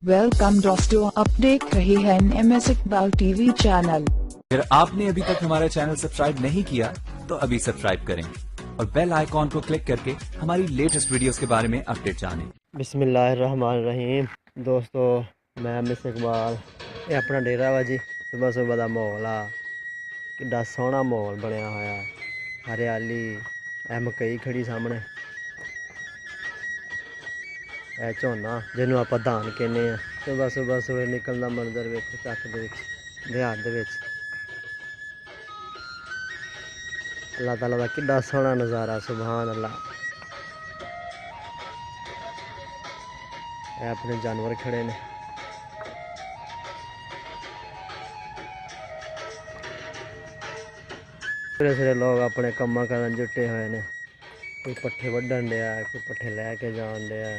Welcome दोस्तों, आप देख रहे हैं एमएस इकबाल टीवी चैनल। अगर आपने अभी तक हमारा चैनल सब्सक्राइब नहीं किया तो अभी सब्सक्राइब करें और बेल आइकॉन को क्लिक करके हमारी लेटेस्ट वीडियोस के बारे में अपडेट जानें। बिस्मिल्लाहिर्रहमानिर्रहीम। दोस्तों मैं एमएस इकबाल, ये अपना डेरा वा जी। सुबह सुबह का माहौल आ कि सोहना माहौल बनया होया, हरियाली, मकई खड़ी सामने, झोना जिन्हों आप धान कहने। सुबह सुबह सूरज निकलना मंजर वेखो चक देहात अल्लाह ताला का किड्डा सोहना नज़ारा, सुभान अल्लाह। अपने जानवर खड़े ने, सवेरे लोग अपने कम्मा करन जुटे हुए ने। कोई पट्ठे वड्ढन दिया, कोई पट्ठे लैके जान दिया।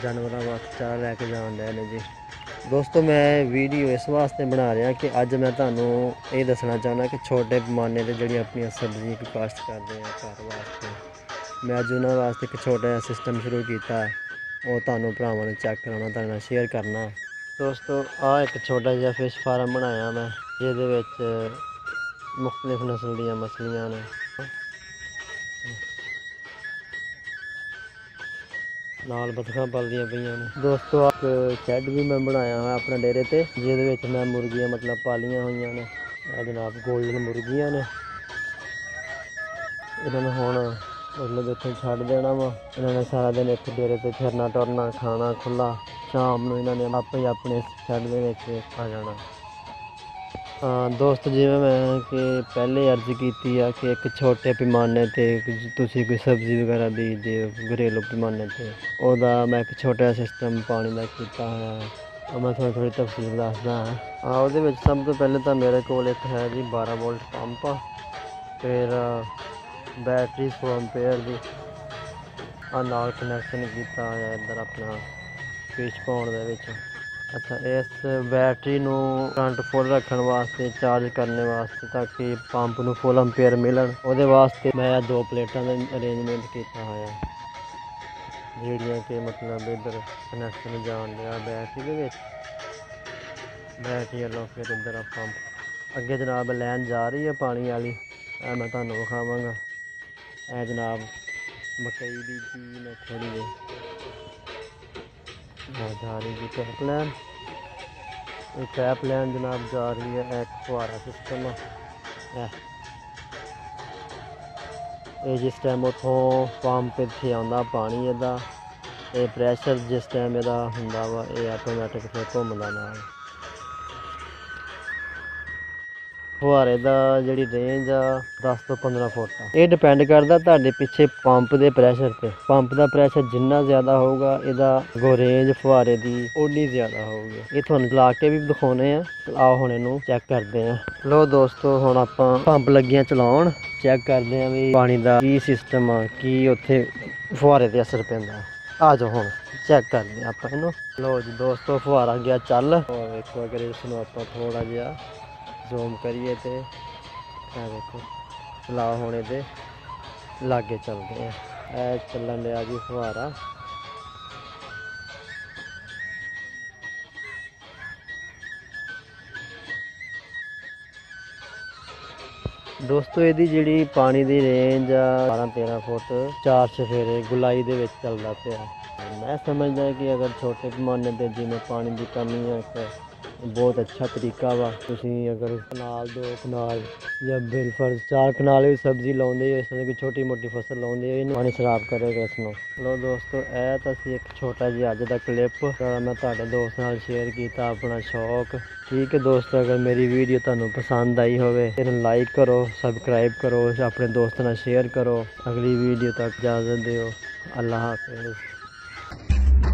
जानवरों वास्ते चारा लैके जान दिया ने जी। दोस्तों मैं वीडियो इस वास्ते बना रहा कि अज मैं तुहानू ये दसना चाहना कि छोटे पैमाने से जी अपन सब्जियां की काश्त करते हैं घर वास्ते, मैं अज उन्होंने वास्ते एक छोटा जिहा सिस्टम शुरू किया, वो तुहानू भरावां नू चैक कराना, तुहाडे नाल शेयर करना। दोस्तों आ एक छोटा जिहा फिश फार्म बनाया मैं, जिहदे विच मुख्तलिफ नस्ल दी मछलियां ने। नाल बतखां पलदियां पईयां ने। दोस्तों एक शैड भी मैं बनाया हुआ अपने डेरे ते, जिहदे विच मैं मुर्गियां मतलब पालियां हुई ने। जनाब गोल्डन मुर्गियां ने, इन्होंने हुण मतलब इत्थे छड्ड देना वा। इन्होंने सारा दिन इत्थे डेरे ते फिरना टुरना, खाना खुला। शाम नूं इन्होंने आपे ही अपने शैड दे विच आ जाना। दोस्त जिवें मैं कि पहले अर्ज की कि एक छोटे पैमाने ते तुसीं कोई सब्जी वगैरह बीजदे हो घरेलू पैमाने ते, ओहदा मैं एक छोटा सिस्टम पानी का किया है। मैं थोड़ी तफसील दसदा हाँ। ਉਹਦੇ ਵਿੱਚ सब तो पहले तो मेरे को एक है जी 12 वोल्ट पंप, फिर बैटरी 100 एम्पेयर की नाल कनैक्शन किया है इधर अपना फिश पॉन्ड दे विच। अच्छा, इस बैटरी नू करंट फुल रखने वास्ते, चार्ज करने वास्ते, ताकि पंप नू फुल एम्पेयर मिलन, ਉਹਦੇ वास्ते मैं 2 प्लेटां का अरेंजमेंट किया होया, ਜਿਹੜੀਆਂ कि मतलब इधर कनैक्शन जान दिया बैटरी दे विच। बैटरी वालों फिर इधर पंप अगे जनाब लैन जा रही है पानी वाली, मैं तुहानू विखावांगा। ए जनाब मकई बीजी मैं थोड़ी जी जा रही जी पैप लैन, एक पैप लैन जनाब जा रही है। एक फुहारा सिस्टम है, ये जिस टाइम उतों पंप इत्थे आउंदा पानी इहदा, ये प्रैशर जिस टाइम इहदा हुंदा वा, ये आटोमैटिक फिर घुमदा नाल। फुहारे दा जिहड़ी रेंज आ 10 तो 15 फुट आ। ये डिपेंड करदा तुहाडे पिछे पंप दे प्रैशर ते। पंप दा प्रैशर जिन्ना ज़्यादा होगा, इहदा गो रेंज फुहारे दी उन्नी ज़्यादा होगी। ये तुहानू ला के भी दिखाउने आ, आओ हुण इहनू चैक करदे आ। लो दोस्तों हुण आपां पंप लग्गे चलाउण, चैक करदे आ भी पानी दा की सिस्टम आ, की उत्थे फुहारे ते असर पैंदा। आ जाओ हुण चैक करदे आपां इहनू। लो जी दोस्तों फुहारा गया चल, और वेखो अगर इसनू आपां थोड़ा जिहा जूम करिए तो देखो चलाओ होने दे लागे चलते हैं। चलन दिया जी फुहारा। दोस्तों यदी जी पानी की रेंज 12-13 फुट 4 चफेरे गुलाई दे विच चलदा पिया। मैं समझदा कि अगर छोटे पैमाने ते जिवें पानी की कमी है, बहुत अच्छा तरीका वा। तुसीं अगर कनाल 2 कनाल या बिलफर्ज 4 कनाल भी सब्जी लाउंदे हो, इस तरह की छोटी मोटी फसल लाउंदे हो, इहनू पानी खराब करेगा इसनू। लो दोस्तों ए तां सी एक छोटा जिहा अज दा क्लिप मैं तुहाडे दोस्त नाल शेयर किया, अपना शौक। ठीक है दोस्तों, अगर मेरी वीडियो तुहानू पसंद आई होवे इहनू लाइक करो, सबसक्राइब करो, अपने दोस्तों नाल शेयर करो। अगली वीडियो तक इजाज़त दिओ। अल्लाह हाफिज़।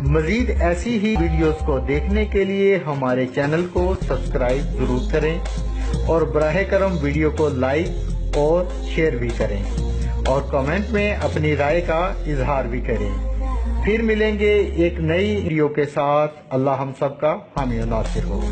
मज़ीद ऐसी ही वीडियोस को देखने के लिए हमारे चैनल को सब्सक्राइब जरूर करें और बराह करम वीडियो को लाइक और शेयर भी करें और कमेंट में अपनी राय का इजहार भी करें। फिर मिलेंगे एक नई वीडियो के साथ। अल्लाह हम सब का हामी और नासिर हो।